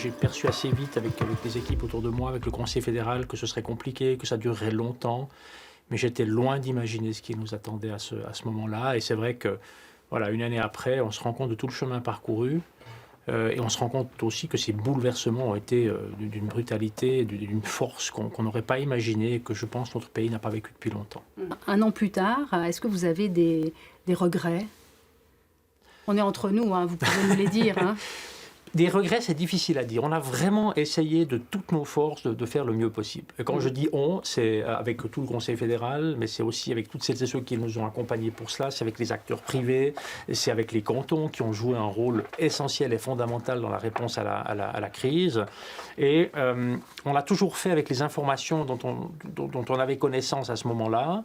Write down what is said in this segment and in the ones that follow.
j'ai perçu assez vite avec les équipes autour de moi, avec le Conseil fédéral, que ce serait compliqué, que ça durerait longtemps. Mais j'étais loin d'imaginer ce qui nous attendait à ce moment-là. Et c'est vrai que, voilà, une année après, on se rend compte de tout le chemin parcouru. Et on se rend compte aussi que ces bouleversements ont été d'une brutalité, d'une force qu'on n'aurait pas imaginée et que je pense notre pays n'a pas vécu depuis longtemps. Un an plus tard, est-ce que vous avez des regrets? On est entre nous, hein, vous pouvez nous les dire. Hein. Des regrets, c'est difficile à dire. On a vraiment essayé de toutes nos forces de faire le mieux possible. Et quand je dis on, c'est avec tout le Conseil fédéral, mais c'est aussi avec toutes celles et ceux qui nous ont accompagnés pour cela. C'est avec les acteurs privés, c'est avec les cantons qui ont joué un rôle essentiel et fondamental dans la réponse à la crise. Et on l'a toujours fait avec les informations dont on avait connaissance à ce moment-là.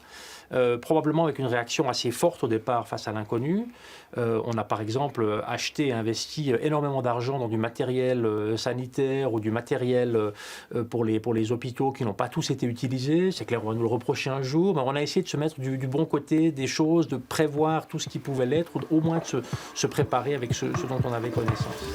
Probablement avec une réaction assez forte au départ face à l'inconnu. On a par exemple acheté et investi énormément d'argent dans du matériel sanitaire ou du matériel pour les hôpitaux qui n'ont pas tous été utilisés. C'est clair, on va nous le reprocher un jour, mais on a essayé de se mettre du bon côté des choses, de prévoir tout ce qui pouvait l'être, ou au moins de se préparer avec ce dont on avait connaissance.